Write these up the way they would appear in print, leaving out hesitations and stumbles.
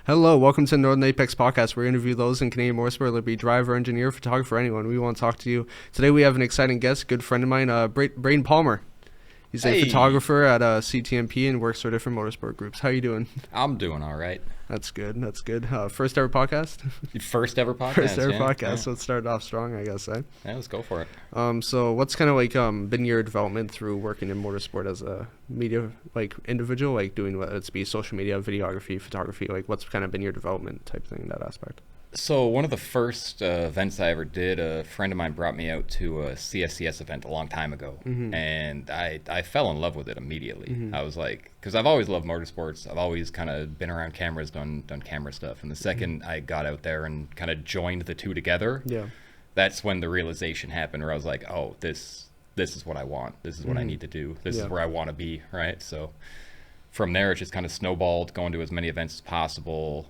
Hello, welcome to Northern Apex Podcast, where we interview those in Canadian motorsport, whether it be driver, engineer, photographer, anyone. We want to talk to you. Today we have an exciting guest, good friend of mine, Braeden Palmer. He's a Hey, photographer at CTMP and works for different motorsport groups. How you doing? I'm doing all right. That's good. That's good. First ever podcast? First ever podcast. First ever podcast. Yeah. So it started off strong, I guess. Yeah, let's go for it. So what's kind of like been your development through working in motorsport as a media like individual, like doing what it's be social media, videography, photography? Like what's kind of been your development type thing in that aspect? So one of the first events I ever did, a friend of mine brought me out to a CSCS event a long time ago, and I fell in love with it immediately. I was like, because I've always loved motorsports. I've always kind of been around cameras, done camera stuff. And the second I got out there and kind of joined the two together, that's when the realization happened where I was like, oh, this is what I want. This is what I need to do. This is where I want to be, right? So from there, it just kind of snowballed, going to as many events as possible.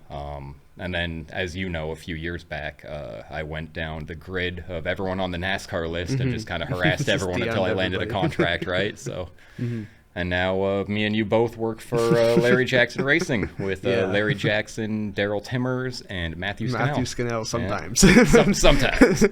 And then, as you know, a few years back, I went down the grid of everyone on the NASCAR list and just kind of harassed everyone until I landed a contract, right? So, and now me and you both work for Larry Jackson Racing with Larry Jackson, Daryl Timmers, and Matthew Scannell. Matthew Scannell sometimes. Yeah. Sometimes.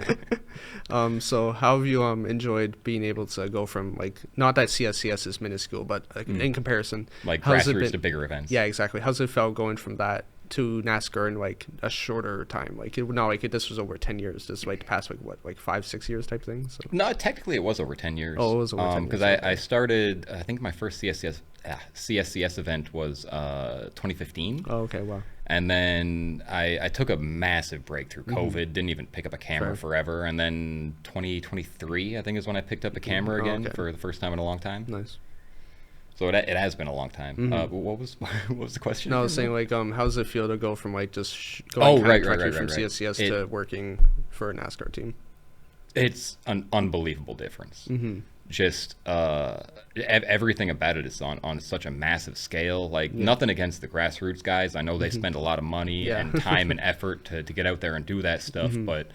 So how have you enjoyed being able to go from like, not that CSCS is minuscule, but in comparison, like how's it grassroots been, to bigger events. Yeah, exactly. How's it felt going from that to NASCAR in like a shorter time? Like this was over 10 years, just like the past like 5-6 years type thing. So No, technically it was over 10 years. Oh, it was over 10 years. Because I started, I think my first CSCS event was 2015. Oh, okay, wow. And then I took a massive break through COVID, didn't even pick up a camera forever. And then 2023, I think, is when I picked up a camera again for the first time in a long time. Nice. So it has been a long time. What was the question? No, I was saying like, how does it feel to go from like just going right, from right. CSCS to working for a NASCAR team? It's an unbelievable difference. Just everything about it is on such a massive scale. Like nothing against the grassroots guys. I know they spend a lot of money and time and effort to get out there and do that stuff, but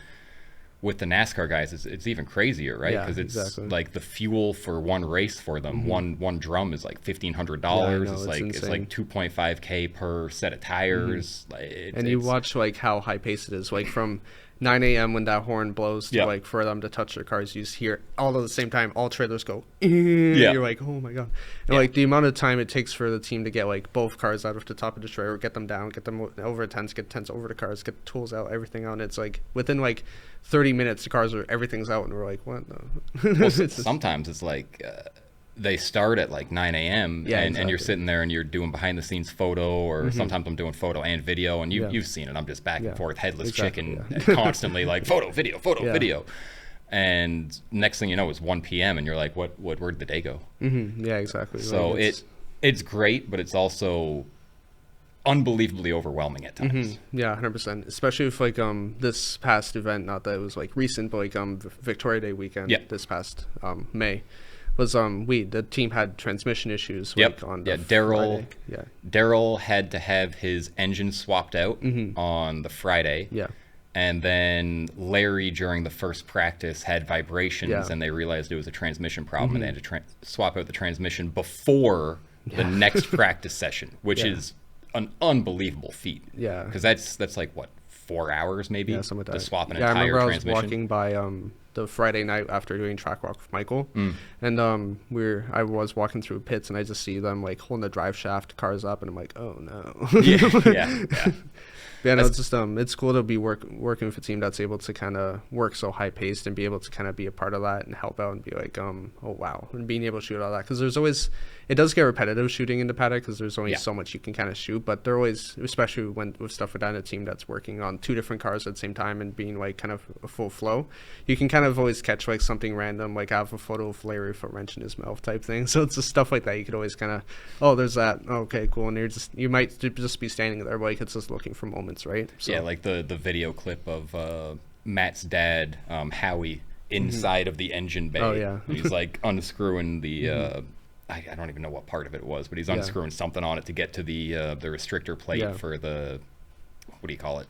with the NASCAR guys, it's even crazier, right? Because it's like the fuel for one race for them. One drum is like $1,500. It's like 2.5K per set of tires. And you watch like how high paced it is, like from 9 a.m. when that horn blows to like for them to touch their cars, you just hear all at the same time, all trailers go. You're like, oh my god! And like the amount of time it takes for the team to get like both cars out of the top of the trailer, get them down, get them over the tents, get tents over the cars, get the tools out, everything on. It's like within like 30 minutes, the cars everything's out, and we're like, what? No. Well, sometimes it's like. They start at like 9 a.m. And you're sitting there and you're doing behind the scenes photo, or sometimes I'm doing photo and video, and you've seen it. I'm just back and forth, headless chicken, constantly like photo, video. And next thing you know, it's 1 p.m. and you're like, where'd the day go? Yeah, exactly. So like it's great, but it's also unbelievably overwhelming at times. Yeah, 100%. Especially if like this past event, not that it was like recent, but like Victoria Day weekend this past May. Was the team had transmission issues on the Daryl Friday. Daryl had to have his engine swapped out on the Friday. And then Larry during the first practice had vibrations and they realized it was a transmission problem and they had to swap out the transmission before the next practice session, which is an unbelievable feat. Because that's like what, 4 hours maybe to swap an entire transmission. I remember I was walking by the Friday night after doing track walk with Michael, and I was walking through pits and I just see them like holding the drive shaft cars up, and I'm like, oh no. No, it's just it's cool to be working with a team that's able to kind of work so high paced and be able to kind of be a part of that and help out and be like oh wow, and being able to shoot all that, because it does get repetitive shooting in the paddock because there's only so much you can kind of shoot, but they're always, especially with stuff within a team that's working on 2 different cars at the same time and being like kind of a full flow, you can kind of always catch like something random, like I have a photo of Larry with a wrench in his mouth type thing. So it's just stuff like that you could always kind of, there's that, okay, cool, and you might just be standing there, but like it's just looking for moments, right? So, like the video clip of Matt's dad, Howie, inside of the engine bay. He's like unscrewing the I don't even know what part of it was, but he's unscrewing something on it to get to the restrictor plate for the, what do you call it?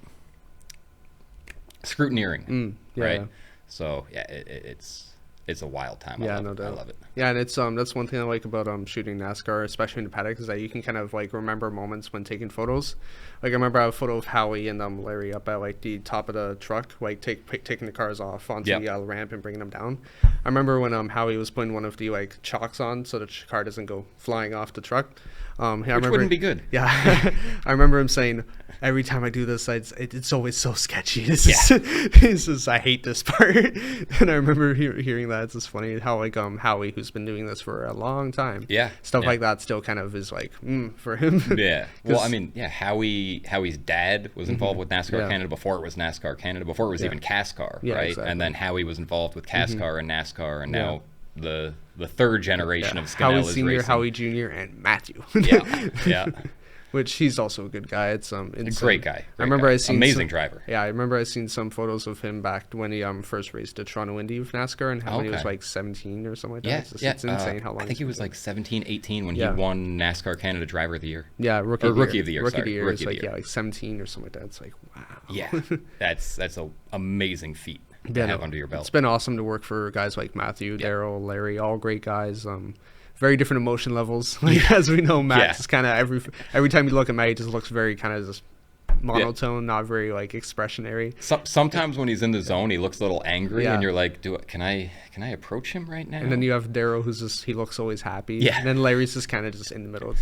Scrutineering, right? So it's it's a wild time. Yeah, I no love it. doubt. I love it. Yeah, and it's that's one thing I like about shooting NASCAR, especially in the paddock, is that you can kind of like remember moments when taking photos. Like I remember I have a photo of Howie and Larry up at like the top of the truck, like taking the cars off onto Yep. the ramp and bringing them down. I remember when Howie was putting one of the like chocks on so the car doesn't go flying off the truck. Yeah, I remember, wouldn't be good. Yeah, I remember him saying, every time I do this, it's always so sketchy. This is I hate this part. And I remember hearing that. It's just funny how like Howie, who's been doing this for a long time, stuff like that still kind of is like for him. Yeah. Well, I mean, yeah, Howie's dad was involved with NASCAR Canada before it was NASCAR Canada, before it was even CASCAR, right? Exactly. And then Howie was involved with CASCAR and NASCAR, and now the third generation of Scannell Howie is Senior, racing. Howie Junior, and Matthew. Yeah. Which he's also a good guy. It's A great guy. I remember I seen amazing driver. Yeah, I remember I seen some photos of him back when he first raced at Toronto Indy with NASCAR, and how when he was like 17 or something like that. It's insane how long. I think he was like 17, 18 when he won NASCAR Canada Driver of the Year. Yeah, rookie of the year. Rookie of the year. It's like like 17 or something like that. It's like wow. Yeah, that's an amazing feat to have under your belt. It's been awesome to work for guys like Matthew, Daryl, Larry, all great guys. Very different emotion levels. Like as we know, Matt is kind of every time you look at Matt, he just looks very kind of just monotone, not very like expressionary. Sometimes when he's in the zone, he looks a little angry, and you're like, can I approach him right now? And then you have Daryl, who's just he looks always happy. Yeah. And then Larry's just kind of just in the middle.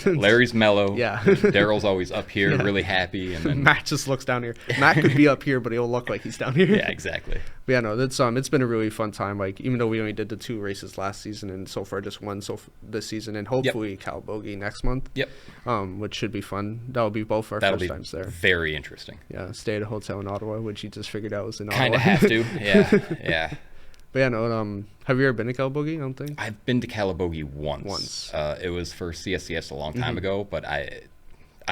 Larry's mellow. Yeah. Daryl's always up here, really happy, and then Matt just looks down here. Matt could be up here, but he'll look like he's down here. Yeah, exactly. But yeah, no, it's been a really fun time. Like even though we only did the 2 races last season, and so far just one this season, and hopefully Cal Bogey next month. Yep. Which should be fun. That'll be both our first times there. Very interesting. Yeah, stay at a hotel in Ottawa, which he just figured out was in Ottawa. Kind of have to. Yeah. But yeah, no. Have you ever been to Cal Bogey? I don't think. I've been to Calabogie once. It was for CSCS a long time ago, but I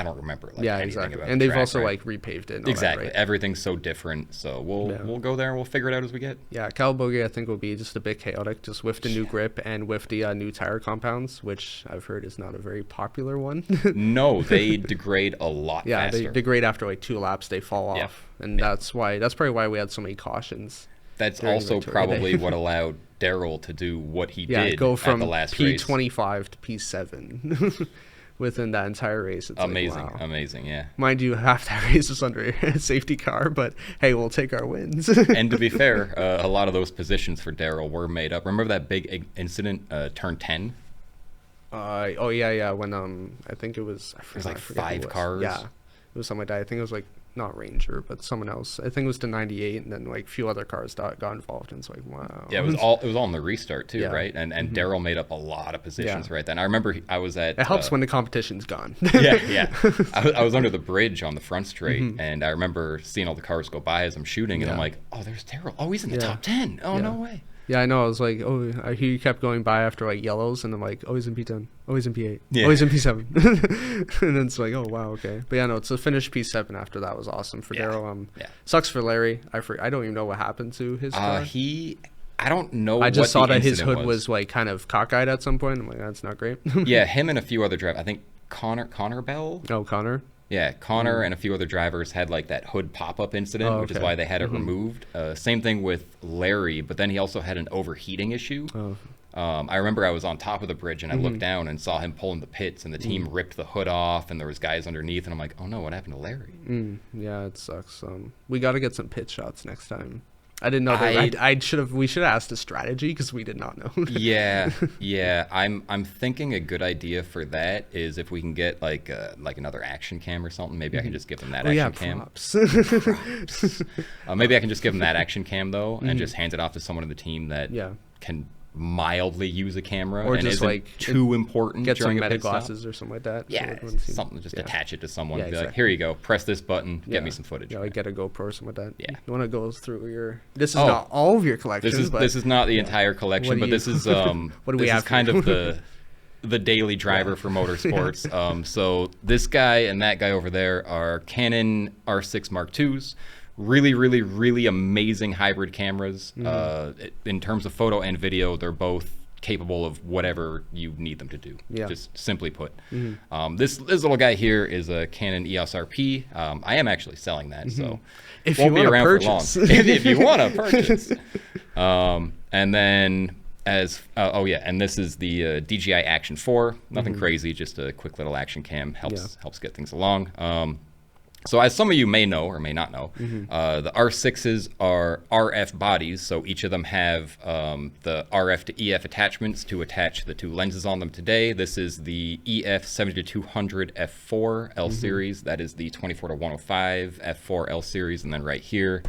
don't remember anything about it. And they've also like repaved it. And all exactly. That, right? Everything's so different, so we'll go there and we'll figure it out as we get. Yeah, Cal Bogey I think will be just a bit chaotic, just with the new grip and with the new tire compounds, which I've heard is not a very popular one. No, they degrade a lot faster. Yeah, they degrade after like 2 laps. They fall off, and that's probably why we had so many cautions. That's also probably what allowed Daryl to do what he did go from at the last race. P25 to P7 within that entire race. It's amazing, like, wow. Amazing, yeah. Mind you, half that race was under a safety car, but hey, we'll take our wins. And to be fair, a lot of those positions for Daryl were made up. Remember that big incident, turn 10? When I think it was like 5 cars. Yeah, it was something like that. I think it was like not Ranger, but someone else. I think it was the 98, and then like a few other cars got involved, and it's like wow. Yeah, it was all in the restart too, right? And Daryl made up a lot of positions right then. I remember I was at. It helps when the competition's gone. Yeah. I was under the bridge on the front straight, and I rember seeing all the cars go by as I'm shooting, and I'm like, oh, there's Daryl. Oh, he's in the top 10. Oh, no way. Yeah, I know. I was like, I hear you kept going by after like yellows, and I'm like, oh, he's in P10. Oh, he's in P8. Yeah. Oh, he's in P7. And then it's like, oh, wow, okay. But yeah, no, to finish P7 after that was awesome for Daryl. Sucks for Larry. I don't even know what happened to his car. I don't know. I just saw that his hood was like kind of cockeyed at some point. I'm like, that's not great. Yeah, him and a few other drivers. I think Connor Bell. Oh, Connor. Yeah, Connor and a few other drivers had like that hood pop-up incident, which is why they had it removed. Same thing with Larry, but then he also had an overheating issue. I remember I was on top of the bridge and I looked down and saw him pulling the pits, and the team ripped the hood off, and there was guys underneath, and I'm like, oh no, what happened to Larry? Yeah, it sucks. We got to get some pit shots next time. I didn't know that. We should have asked a strategy because we did not know. Yeah. I'm thinking a good idea for that is if we can get like another action cam or something. Maybe I can just give them that action cam. Props. Maybe I can just give them that action cam though, and just hand it off to someone on the team that can mildly use a camera, or and just isn't like too important. Get some meta pit stop. glasses or something like that. Yeah, so something. Just attach it to someone. Yeah, Be exactly. like, here you go. Press this button. Get me some footage. Yeah, like get a GoPro or something like that. Yeah. You want to go through your? This is not all of your collections. This is not the entire collection, but this is what do we have? Kind of the daily driver for motorsports. So this guy and that guy over there are Canon R6 Mark IIs. Really, really, really amazing hybrid cameras. In terms of photo and video, they're both capable of whatever you need them to do. Just simply put. This little guy here is a Canon EOS RP. I am actually selling that, so if won't you be around purchase. for long. If you want to purchase. And then oh yeah, and this is the DJI Action 4. Nothing crazy, just a quick little action cam. Helps get things along. So as some of you may know or may not know, the R6s are RF bodies, so each of them have the RF to EF attachments to attach the two lenses on them today. This is the EF 70-200 f4 L series. That is the 24-105 f4 L series. And then right here,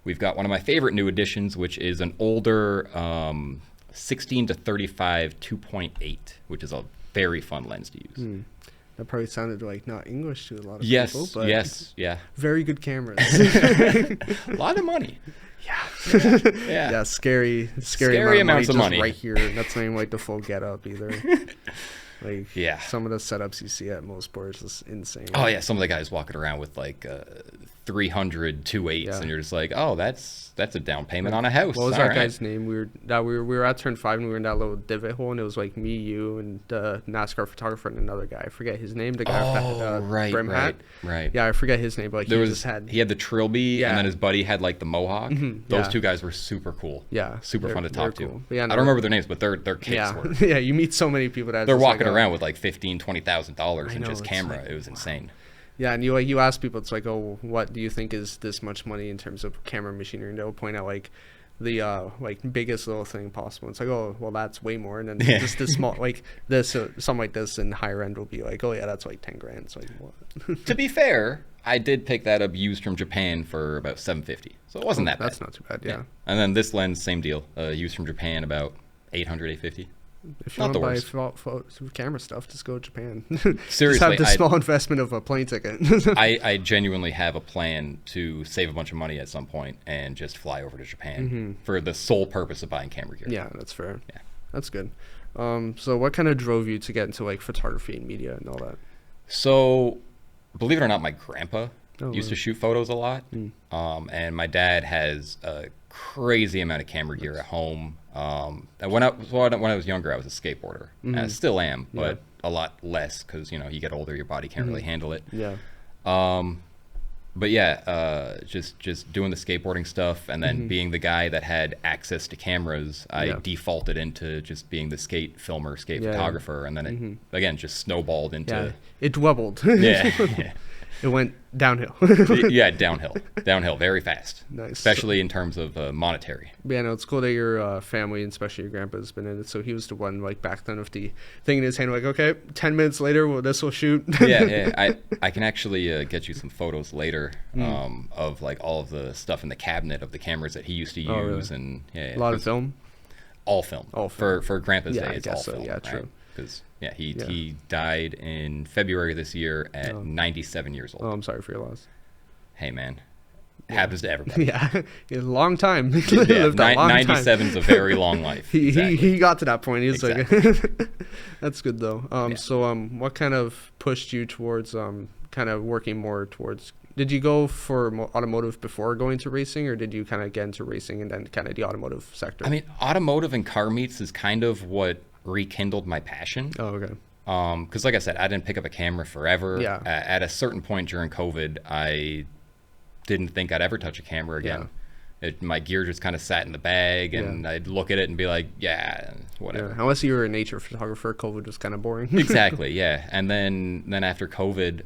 we've got one of my favorite new additions, which is an older 16-35 2.8, which is a very fun lens to use. That probably sounded like not English to a lot of yes, people, but yes, yeah. very good cameras. A lot of money. Yeah, scary amounts of money right here. That's not even like the full get up either. Like, some of the setups you see at most sports is insane. Oh yeah, some of the guys walking around with like 300 2.8s, and you're just like, oh, that's a down payment on a house. What was that guy's name? We were at turn 5 and we were in that little divot hole, and it was like me, you, and the NASCAR photographer and another guy. I forget his name. The guy with the brim hat. Right. Yeah, I forget his name, but he had the Trilby, and then his buddy had like the mohawk. Those two guys were super cool. Yeah, super fun to talk to. Cool. Yeah, I don't remember their names, but their kicks were. Yeah, you meet so many people that they're walking around with like $15,000-$20,000 in just camera. Like, it was insane. Yeah, and you ask people, it's like, oh, what do you think is this much money in terms of camera machinery? And they'll point out like the biggest little thing possible. It's like, oh, well, that's way more. And then just this small, like this, something like this in higher end will be like, oh yeah, that's like 10 grand. It's like, what? To be fair, I did pick that up used from Japan for about $750, so it wasn't that bad. That's not too bad. Yeah. And then this lens, same deal, used from Japan, about $800, $850. If you want to buy camera stuff, just go to Japan. Seriously, just have the small investment of a plane ticket. I genuinely have a plan to save a bunch of money at some point and just fly over to Japan for the sole purpose of buying camera gear. Yeah, that's fair. Yeah, that's good. So what kind of drove you to get into like photography and media and all that? So, believe it or not, my grandpa used to shoot photos a lot, and my dad has a crazy amount of camera gear at home. When I was younger, I was a skateboarder. I still am, but a lot less because you get older, your body can't really handle it. Yeah. But yeah, just doing the skateboarding stuff, and then being the guy that had access to cameras, I defaulted into just being the skate filmer, photographer, and then it again just snowballed into. It wobbled. Yeah. It went downhill. Yeah, downhill very fast. Nice. Especially in terms of monetary. Yeah, no, it's cool that your family, and especially your grandpa's been in it. So he was the one like back then with the thing in his hand, like, okay, 10 minutes later, well, this will shoot. Yeah. I can actually get you some photos later of like all of the stuff in the cabinet of the cameras that he used to use. Really? And a lot of film. All film. For Grandpa's Day, it's all film. Yeah, true. Because he died in February this year at 97 years old. Oh, I'm sorry for your loss. Hey, man. Happens to everybody. Yeah, a long time. Lived a long 97's a very long life. He got to that point. He's like, that's good though. So what kind of pushed you towards kind of working more towards? Did you go for automotive before going to racing, or did you kind of get into racing and then kind of the automotive sector? I mean, automotive and car meets is kind of what rekindled my passion. Oh, okay. Because like I said, I didn't pick up a camera forever. Yeah. At a certain point during COVID, I didn't think I'd ever touch a camera again. Yeah. My gear just kind of sat in the bag, and I'd look at it and be like, whatever. Yeah. Unless you were a nature photographer, COVID was kind of boring. Exactly, yeah. And then after COVID,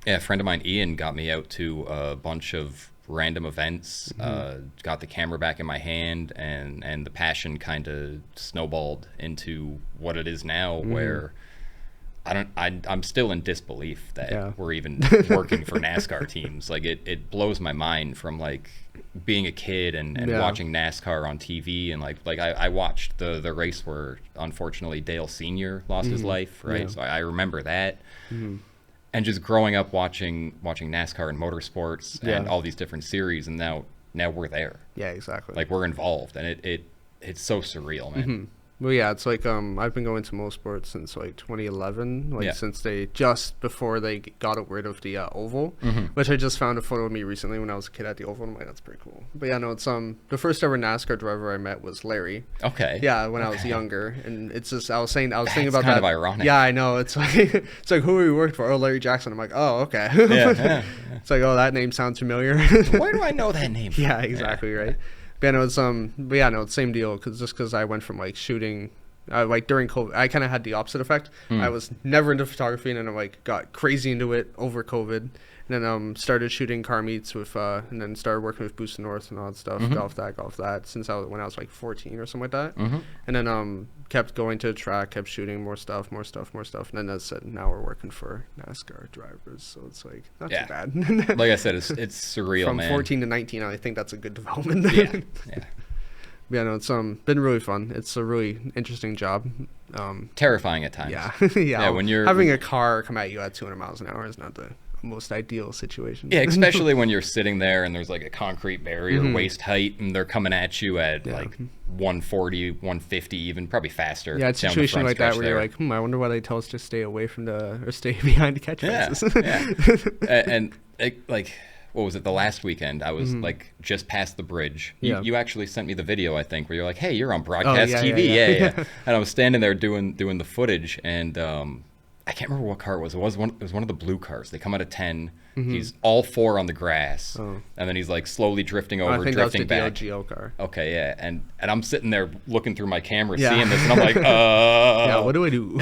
a friend of mine, Ian, got me out to a bunch of random events, got the camera back in my hand, and the passion kind of snowballed into what it is now, where I'm still in disbelief that we're even working for NASCAR teams. Like it blows my mind from like being a kid and watching NASCAR on TV, and like I watched the race where unfortunately Dale Sr. lost his life, right? So I remember that. And just growing up watching NASCAR and motorsports and all these different series, and now we're there. Yeah, exactly. Like we're involved, and it's so surreal, man. Well, yeah, it's like I've been going to most sports since like 2011, since they just before they got rid of the oval, which I just found a photo of me recently when I was a kid at the oval. And I'm like, that's pretty cool. But yeah, no, it's the first ever NASCAR driver I met was Larry. Okay. Yeah, when I was younger, and it's just I was thinking about kind that. Kind of ironic. Yeah, I know. It's like who are you working for? Oh, Larry Jackson. I'm like, oh, okay. Yeah. It's like, oh, that name sounds familiar. Why do I know that name? Yeah, exactly right. But yeah, no, it's same deal. Because I went from like shooting, like during COVID, I kind of had the opposite effect. I was never into photography, and then I like got crazy into it over COVID. And then started shooting car meets with, and then started working with Boost North and all that stuff. Golf that since when I was like 14 or something like that. And then kept going to the track, kept shooting more stuff. And then as I said, now we're working for NASCAR drivers, so it's like not too bad. Like I said, it's surreal, From man. 14 to 19, I think that's a good development. Yeah. Yeah, no, it's been really fun. It's a really interesting job. Terrifying at times. Yeah. When you're having a car come at you at 200 miles an hour is not the most ideal situation. Yeah, especially when you're sitting there and there's like a concrete barrier waist height and they're coming at you at like 140, 150, even probably faster. Yeah, it's a situation like that where you're like, I wonder why they tell us to stay away from or stay behind the catch fences. And like, what was it? The last weekend, I was like just past the bridge. You actually sent me the video, I think, where you're like, hey, you're on broadcast TV. Yeah. And I was standing there doing the footage, and I can't remember what car it was. It was one of the blue cars. They come out of 10. He's all four on the grass, and then he's like slowly drifting over, I think drifting that was back. the DLGO car. Okay, yeah, and I'm sitting there looking through my camera, seeing this, and I'm like, yeah, what do I do?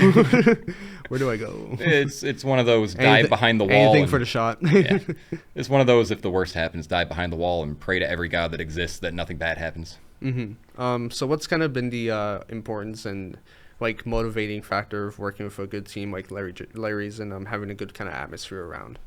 Where do I go? It's one of those dive behind the wall. Anything for the shot. It's one of those, if the worst happens, dive behind the wall and pray to every god that exists that nothing bad happens. So what's kind of been the importance and like motivating factor of working with a good team like Larry's and having a good kind of atmosphere around?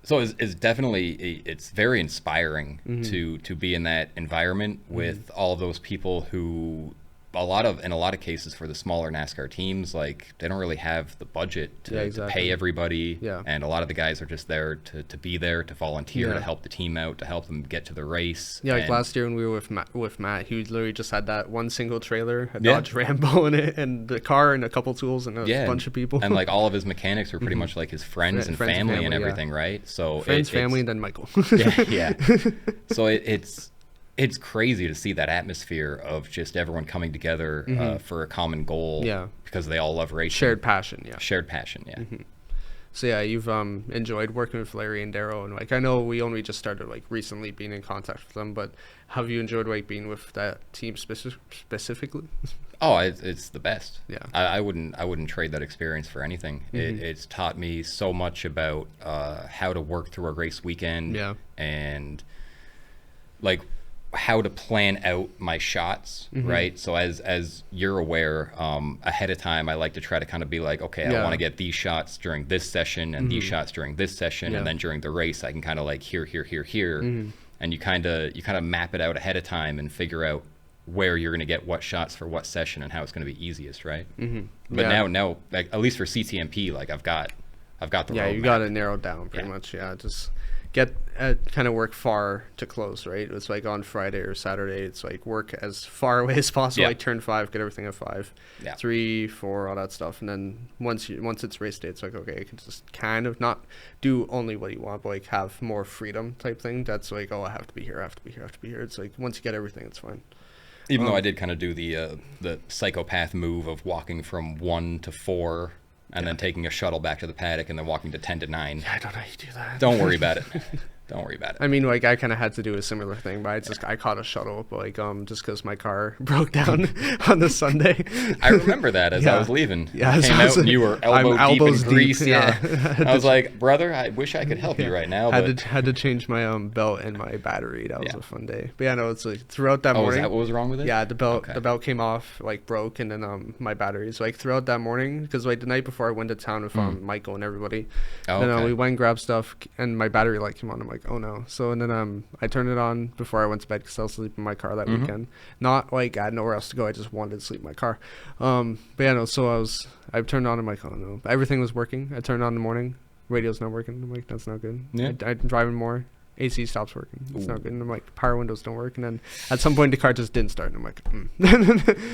So it's definitely, it's very inspiring to be in that environment with all of those people who in a lot of cases for the smaller NASCAR teams, like they don't really have the budget to pay everybody. And a lot of the guys are just there to be there, to volunteer, to help the team out, to help them get to the race. Yeah, like last year when we were with Matt, he literally just had that one single trailer, a Dodge Rambo in it, and the car and a couple tools and a bunch of people. And like all of his mechanics were pretty much like his friends and family and everything, right? So friends, family, and then Michael. So it's crazy to see that atmosphere of just everyone coming together for a common goal. Because they all love racing. Shared passion. So yeah, you've enjoyed working with Larry and Darryl, and like I know we only just started like recently being in contact with them, but have you enjoyed like being with that team specifically? Oh, it's the best. Yeah, I wouldn't trade that experience for anything. It's taught me so much about how to work through a race weekend. And like how to plan out my shots, right? So as you're aware, ahead of time, I like to try to kind of be like, okay, I want to get these shots during this session and these shots during this session, and then during the race, I can kind of like here, and you kind of map it out ahead of time and figure out where you're going to get what shots for what session and how it's going to be easiest, right? But now, like at least for CTMP, like I've got the roadmap. You got it narrowed down pretty much. Just get kind of work far to close, right? It's like on Friday or Saturday, it's like work as far away as possible. Like turn 5, get everything at 5, 3, 4, all that stuff, and then once it's race day, it's like okay, you can just kind of not do only what you want, but like have more freedom type thing. That's like, oh, I have to be here. It's like once you get everything, it's fine. Even though I did kind of do the psychopath move of walking from 1 to 4. And then taking a shuttle back to the paddock and then walking to 10 to 9. Yeah, I don't know how you do that. Don't worry about it. Don't worry about it. I mean, like, I kind of had to do a similar thing, but I caught a shuttle, but, like, just because my car broke down on the Sunday. I remember that as I was leaving. Yeah, I came out and you were elbows deep in grease. Yeah. I was like, brother, I wish I could help you right now. Had to change my belt and my battery. That was a fun day. But yeah, no, it's like throughout that morning. Was that what was wrong with it? Yeah, the belt came off, like broke, and then my battery. So like throughout that morning, because like the night before I went to town with Michael and everybody, then we went and grabbed stuff, and my battery light came on. I'm like, oh no. So and then I turned it on before I went to bed because I was sleeping in my car that weekend. Not like I had nowhere else to go. I just wanted to sleep in my car. But yeah, no. So I turned on. I'm like, oh no, everything was working. I turned on in the morning. Radio's not working. I'm like, that's not good. Yeah. I'm driving more. AC stops working. It's not good. And I'm like, power windows don't work. And then at some point the car just didn't start. And I'm like,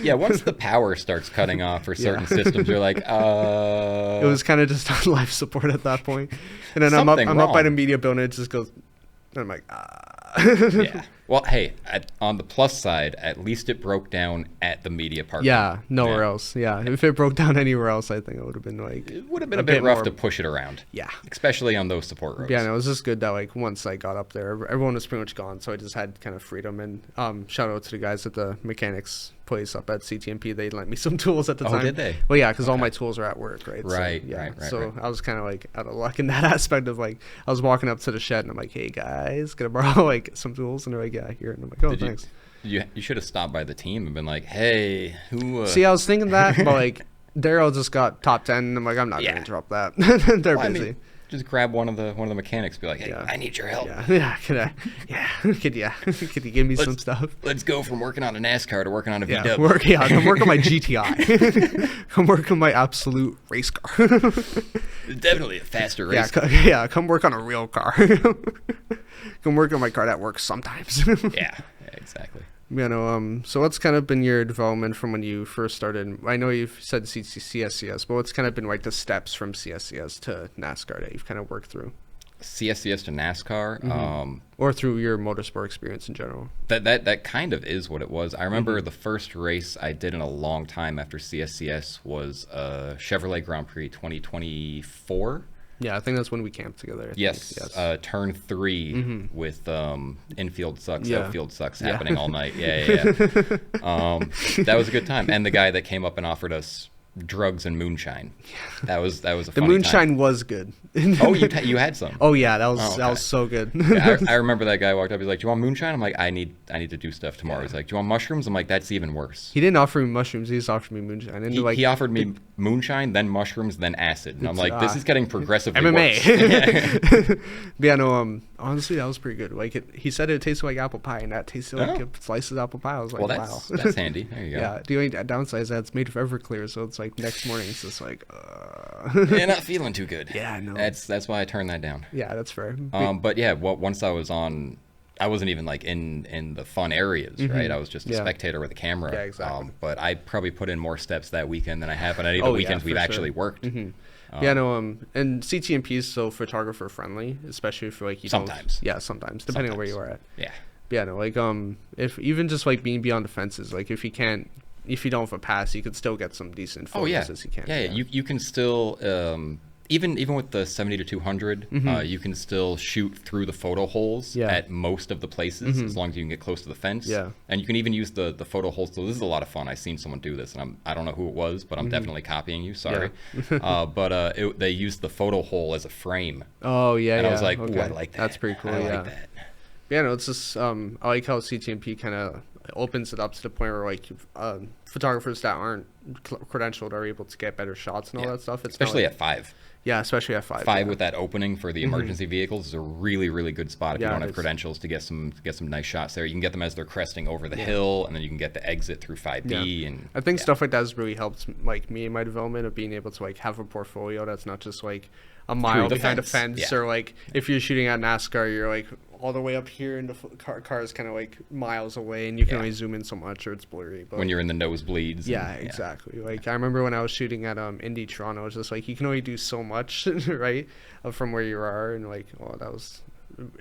Yeah, once the power starts cutting off for certain systems, you're like, It was kind of just on life support at that point. And then I'm up by the media building. It just goes, and I'm like, Yeah. Well, hey, on the plus side, at least it broke down at the media park. Yeah, nowhere else. Yeah, if it broke down anywhere else, I think it would have been like It would have been a bit rough to push it around. Yeah, especially on those support roads. Yeah, no, it was just good that like once I got up there, everyone was pretty much gone, so I just had kind of freedom. And shout out to the guys at the mechanics place up at CTMP. They lent me some tools at the time. Oh, did they? Well, yeah, because all my tools are at work, right? Right, so, yeah. right. So I was kind of like out of luck in that aspect of like I was walking up to the shed and I'm like, hey guys, gonna borrow like some tools, and they're like, yeah, here, and I'm like, oh, thanks. You should have stopped by the team and been like, hey, who? See, I was thinking that, but like Daryl just got top 10, and I'm like, I'm not gonna interrupt that. They're busy. I mean, just grab one of the mechanics, be like, hey, I need your help. Could you give me some stuff? Let's go from working on a NASCAR to working on a VW. I'm working on my GTI. I'm working on my absolute race car. Definitely a faster race car. Come work on a real car. Come work on my car that works sometimes. Yeah, exactly. So what's kind of been your development from when you first started? I know you've said CSCS, but what's kind of been like the steps from CSCS to NASCAR that you've kind of worked through? CSCS to NASCAR, or through your motorsport experience in general. That kind of is what it was. I remember the first race I did in a long time after CSCS was Chevrolet Grand Prix 2024. Yeah, I think that's when we camped together. Yes. Turn 3 with infield sucks, outfield sucks happening all night. Yeah. That was a good time. And the guy that came up and offered us drugs and moonshine. That was a funny The moonshine time. Was good. Oh, you had some. Oh yeah, that was so good. I remember that guy walked up. He's like, "Do you want moonshine?" I'm like, "I need to do stuff tomorrow." He's like, "Do you want mushrooms?" I'm like, "That's even worse." He didn't offer me mushrooms. He just offered me moonshine. And he offered me moonshine, then mushrooms, then acid. And I'm like, "This is getting progressively worse." MMA. Yeah, no. Honestly, that was pretty good. Like he said, it tasted like apple pie, and that tasted like a slice of apple pie. I was like, wow, that's handy. There you go. Yeah. The only downside is that it's made of Everclear, so it's like next morning it's just like. You're not feeling too good. Yeah, I know. That's why I turned that down. Yeah, that's fair. But yeah, once I was on, I wasn't even like in the fun areas, right? I was just a spectator with a camera. Yeah, exactly. But I probably put in more steps that weekend than I have on any of the weekends we've actually worked. And CTMP is so photographer friendly, especially if like you sometimes. Sometimes depending on where you are at. Yeah. Yeah, no, like if even just like being beyond the fences, like if you don't have a pass, you could still get some decent photos as you can. Yeah. You can still even with the 70 to 200, you can still shoot through the photo holes at most of the places as long as you can get close to the fence. Yeah. And you can even use the photo holes. So this is a lot of fun. I've seen someone do this, and I don't know who it was, but I'm definitely copying you. Sorry. But they used the photo hole as a frame. Oh yeah. And I was like, ooh, I like that. That's pretty cool. I like that. Yeah, no, it's just I like how CTMP kind of opens it up to the point where like photographers that aren't credentialed are able to get better shots and all that stuff. It's especially like, at 5. Yeah, especially at 5. 5 with that opening for the emergency vehicles is a really, really good spot if you don't have credentials to get some nice shots there. You can get them as they're cresting over the hill, and then you can get the exit through 5B. And I think stuff like that has really helped like me in my development of being able to like have a portfolio that's not just like a mile behind a fence or like if you're shooting at NASCAR, you're like all the way up here and the car is kind of like miles away and you can only zoom in so much or it's blurry. But when you're in the nosebleeds. Yeah, exactly. Like I remember when I was shooting at Indy Toronto, it's just like you can only do so much, right, from where you are, and like that was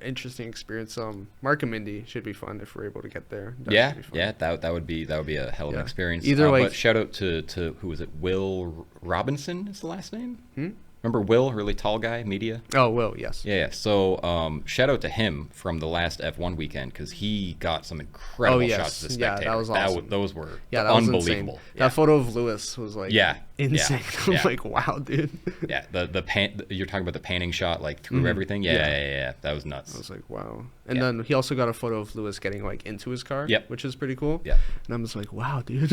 interesting experience. Markham Indy should be fun if we're able to get there. That would be a hell of an experience. But shout out to who was it? Will Robinson is the last name. Remember Will, really tall guy, media? Oh, Will, yes. Yeah. So shout out to him from the last F1 weekend because he got some incredible shots of the spectator. Yeah, that was awesome. Those were that unbelievable. That photo of Lewis was like insane. I was like, wow, dude. Yeah, you're talking about the panning shot like through everything. Yeah, that was nuts. I was like, wow. And then he also got a photo of Lewis getting like into his car, which is pretty cool. Yeah. And I'm just like, wow, dude.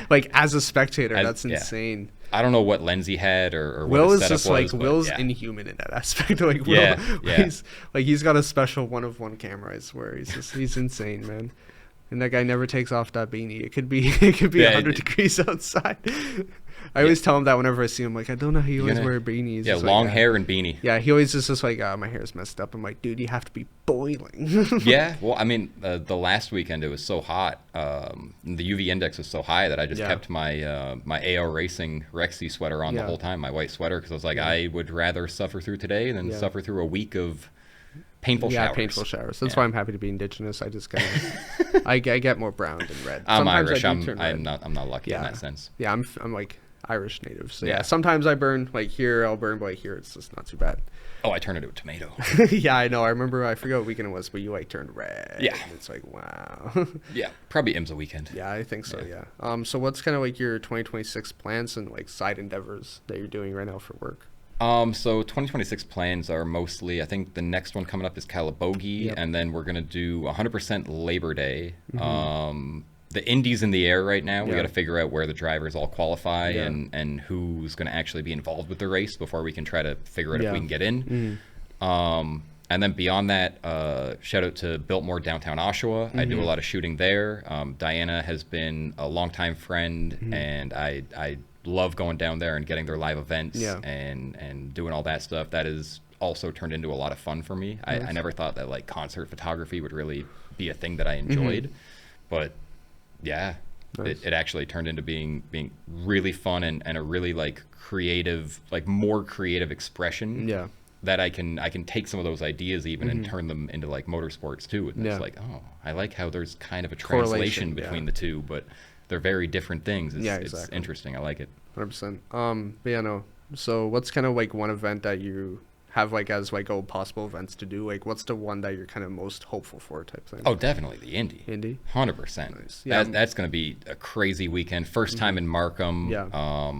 Like as a spectator, that's insane. I don't know what lens he had or what Will his is setup just like was, Will's inhuman in that aspect. Like Will, he's got a special one of one camera. I swear, he's insane, man. And that guy never takes off that beanie. It could be 100 degrees outside. I always tell him that whenever I see him, like I don't know how you always wear beanies. Yeah, long hair and beanie. Yeah, he always is just like, my hair's messed up. I'm like, dude, you have to be boiling. Yeah, well, I mean, the last weekend it was so hot. The UV index was so high that I just kept my my AR Racing Rexy sweater on the whole time, my white sweater, because I was like, I would rather suffer through today than suffer through a week of painful Yeah, showers. painful showers. That's Yeah. why I'm happy to be indigenous. I just kind of, I get more brown than red. I'm Sometimes Irish. I do turn red. I'm not lucky in Yeah. that sense. Yeah, I'm like Irish native. So yeah, Yeah. sometimes I burn like here, I'll burn, but like here it's just not too bad. Oh, I turned into a tomato. Yeah, I know. I remember. I forgot what weekend it was, but you like turned red. Yeah. And it's like wow. Yeah, probably IMSA weekend. Yeah, I think so. Yeah. Yeah. So what's kind of like your 2026 plans and like side endeavors that you're doing right now for work? So 2026 plans are mostly, I think the next one coming up is Calabogie, Yep. and then we're gonna do 100% Labor Day. The Indy's in the air right now. We Yeah. got to figure out where the drivers all qualify Yeah. and who's going to actually be involved with the race before we can try to figure out Yeah. if we can get in. And then beyond that, shout out to Biltmore downtown Oshawa. I do a lot of shooting there. Diana has been a longtime friend, and I love going down there and getting their live events Yeah. and doing all that stuff. That has also turned into a lot of fun for me. I never thought that like concert photography would really be a thing that I enjoyed, but yeah, Nice. it actually turned into being really fun and a really like creative, like more creative expression. Yeah. That I can take some of those ideas even and turn them into like motorsports too. And Yeah. it's like, oh, I like how there's kind of a Correlation, translation between yeah. the two, but they're very different things. It's, Yeah, it's exactly. interesting. I like it. 100%. But yeah, no. So what's kind of like one event that you have like as like possible events to do? Like what's the one that you're kind of most hopeful for type thing? Oh, definitely the Indy. Indy? 100%. Nice. Yeah. That's going to be a crazy weekend. First time in Markham. Yeah.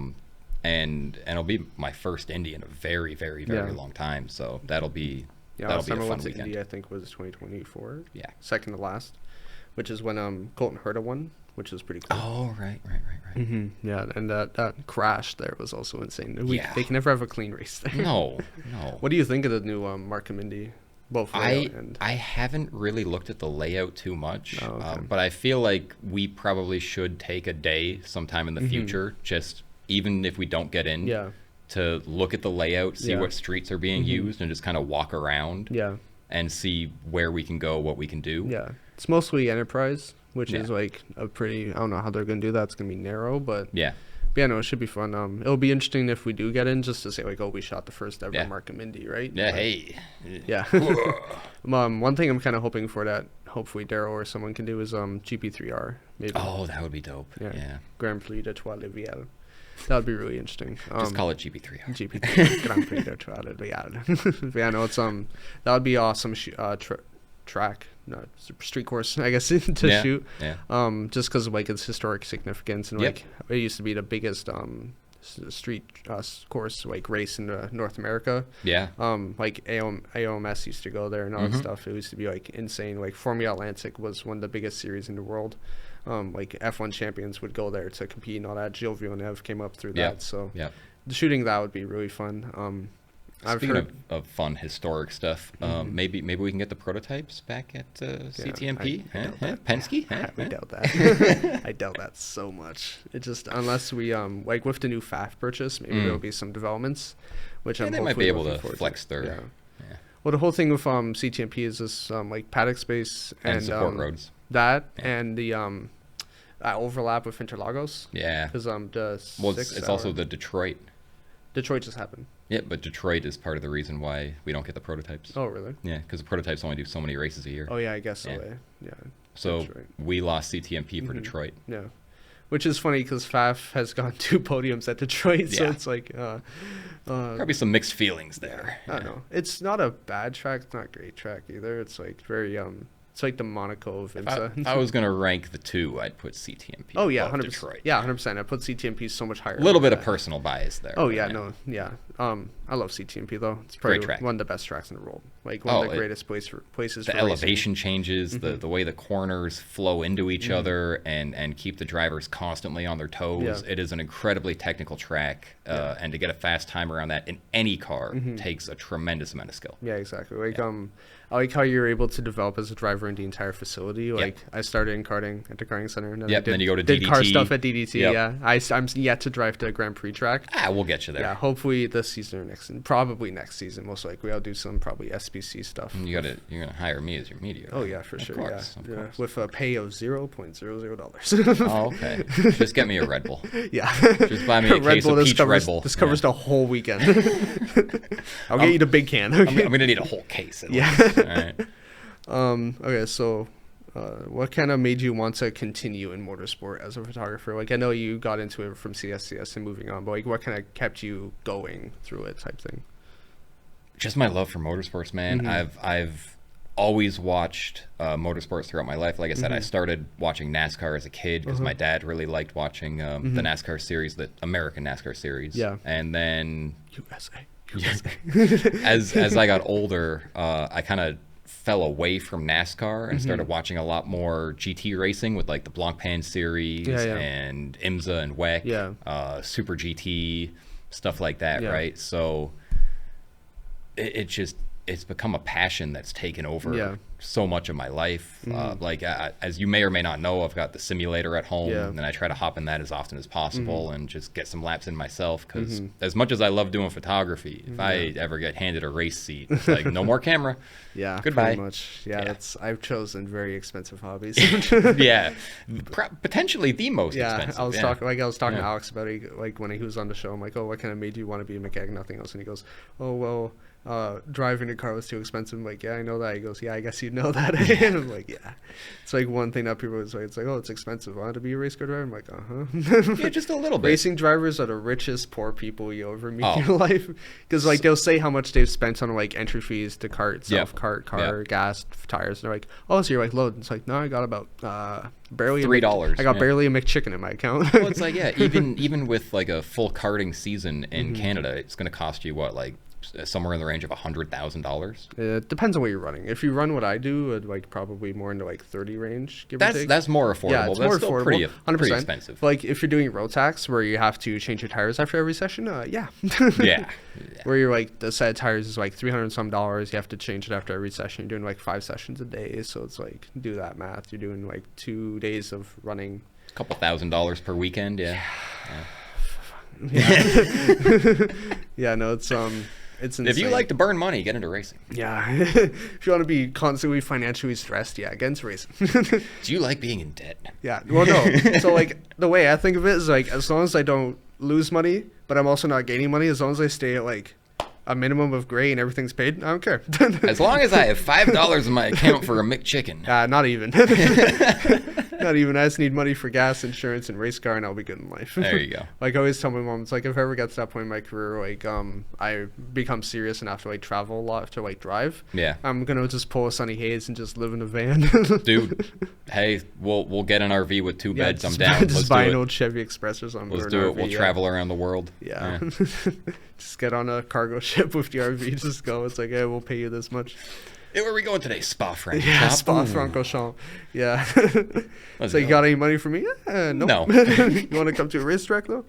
And it'll be my first Indy in a very, very, very Yeah. long time. So that'll be Yeah, that'll last be a time I fun went to weekend. Indy I think was 2024. Yeah. Second to last, which is when Colton Herta won, which was pretty cool. Oh, right. Yeah, and that crash there was also insane. Yeah. They can never have a clean race there. No. What do you think of the new Markham Indy? Both layout and I haven't really looked at the layout too much, Oh, okay. but I feel like we probably should take a day sometime in the future, just even if we don't get in, yeah, to look at the layout, see Yeah. what streets are being used, and just kind of walk around yeah, and see where we can go, what we can do. yeah. It's mostly Enterprise, which is Yeah. like a pretty. I don't know how they're gonna do that. It's gonna be narrow, but Yeah. yeah, no, it should be fun. It'll be interesting if we do get in, just to say like, oh, we shot the first ever Yeah. Markham Indy, right? Yeah, Like, hey. Yeah. One thing I'm kind of hoping for that hopefully Daryl or someone can do is GP3R maybe. Oh, that would be dope. Yeah. Grand Prix de Trois Rivières. That would be really interesting. Just call it GP3R. GP Grand Prix de Trois Rivières. Yeah, no, it's that would be awesome. Track, no, street course, I guess, to Yeah, shoot. yeah. Just because of like its historic significance and Yep. like it used to be the biggest street course like race in North America. Yeah. Like AOMS used to go there and all that stuff. It used to be like insane. Like Formula Atlantic was one of the biggest series in the world. Like F1 champions would go there to compete and all that. Gilles Villeneuve came up through Yeah. that. So Yeah. shooting that would be really fun. I've Speaking heard, of fun historic stuff, maybe we can get the prototypes back at CTMP. I doubt that. Penske? I doubt that. I doubt that so much. It just unless we like with the new FAF purchase, maybe there'll be some developments, which Yeah, I'm they might hopefully be able looking to forward flex their Yeah. yeah. Well, the whole thing with CTMP is this like paddock space and support roads. that and the overlap with Interlagos Yeah. because the Well, it's also the Detroit. Detroit just happened. Yeah, but Detroit is part of the reason why we don't get the prototypes. Oh really? Yeah, because the prototypes only do so many races a year. Oh yeah, I guess Yeah. so. Yeah. so Detroit. we lost CTMP for Detroit. Yeah. Which is funny because FAF has gone 2 podiums at Detroit, so Yeah. it's like Probably some mixed feelings there. I don't know. It's not a bad track. It's not a great track either. It's like very it's like the Monaco of If IMSA. I was gonna rank the two, I'd put CTMP. Oh yeah, above 100%. Detroit. Yeah, 100%. I put CTMP so much higher. A little than bit of that. personal bias there. Oh but yeah, no, yeah. I love CTMP though. It's probably Great track. one of the best tracks in the world. Like one of the greatest places The for racing. elevation changes, the way the corners flow into each other, and keep the drivers constantly on their toes. Yeah. It is an incredibly technical track, and to get a fast time around that in any car takes a tremendous amount of skill. Yeah, exactly. Like I like how you're able to develop as a driver in the entire facility. Like I started in karting at the karting center, and then Yep, I then you go to did car DDT. stuff at DDT. Yep. Yeah, I'm yet to drive to a Grand Prix track. We'll get you there. Yeah, hopefully this season or next, probably next season. Most likely, I'll do some probably SBC stuff. You're gonna hire me as your media. Oh yeah, for Of sure. course, of Yeah, course. with a pay of $0.00. Oh, okay. Just get me a Red Bull. Yeah. Just buy me a case of peach Red Bull. This covers Yeah. the whole weekend. I'll get you the big can. Okay? I'm gonna need a whole case. At Yeah. least. right. Okay, so what kind of made you want to continue in motorsport as a photographer? Like, I know you got into it from CSCS and moving on, but like, what kind of kept you going through it, type thing? Just my love for motorsports, man. I've always watched motorsports throughout my life. Like I said, I started watching NASCAR as a kid because my dad really liked watching the NASCAR series, the American NASCAR series. Yeah. And then USA. as I got older, I kind of fell away from NASCAR and started watching a lot more GT racing with like the Blancpain series and IMSA and WEC, Super GT, stuff like that, right? So it's become a passion that's taken over so much of my life. Like as you may or may not know, I've got the simulator at home, and I try to hop in that as often as possible and just get some laps in myself. Because as much as I love doing photography, if I ever get handed a race seat, it's like no more camera. Yeah, goodbye. Pretty much. Yeah, I've chosen very expensive hobbies. Potentially the most expensive. I was talking to Alex about it, like when he was on the show. I'm like, oh, what kind of made you want to be a mechanic? Nothing else. And he goes, oh well. Driving a car was too expensive. I'm like, yeah, I know that. He goes, yeah, I guess you know that. And I'm like, yeah. It's like one thing that people always say. It's like, oh, it's expensive. Want to be a race car driver? I'm like, yeah, just a little bit. Racing drivers are the richest poor people you ever meet in your life. Because like they'll say how much they've spent on like entry fees to cart, self-cart, car, gas, tires. And they're like, oh, so you're like load. It's like, no, I got about barely $3. I got barely a McChicken in my account. Well, it's like, even with like a full karting season in Canada, it's going to cost you what, like somewhere in the range of $100,000. It depends on what you're running. If you run what I do, like probably more into like 30 range. Give or take. That's more affordable. Yeah, it's that's more still affordable. 100%. Pretty expensive. Like if you're doing road tax where you have to change your tires after every session, yeah. Where you're like the set of tires is like $300 and some. You have to change it after every session. You're doing like 5 sessions a day, so it's like do that math. You're doing like 2 days of running. A couple $1,000s per weekend. Yeah. Yeah. No, it's insane. If you like to burn money, get into racing. Yeah. If you want to be constantly financially stressed, get into racing. Do you like being in debt? Yeah. Well, no. So, like, the way I think of it is, like, as long as I don't lose money, but I'm also not gaining money, as long as I stay at, like, a minimum of gray and everything's paid, I don't care. As long as I have $5 in my account for a McChicken. Not even. Not even. I just need money for gas, insurance, and race car, and I'll be good in life. There you go. Like I always tell my mom, it's like if I ever get to that point in my career, like I become serious and have to like travel a lot to like drive. Yeah. I'm gonna just pull a Sunny Hayes and just live in a van. Dude, hey, we'll get an RV with 2 beds. I'm down. Just buy an old Chevy Express or something. Let's do it. We'll travel around the world. Yeah. Just get on a cargo ship with the RV. Just go. It's like, hey, we'll pay you this much. Hey, where are we going today? Spa-Francorchamps. Yeah, Spa-Francorchamps. Yeah. So you got any money for me? Nope. No. You want to come to a racetrack though?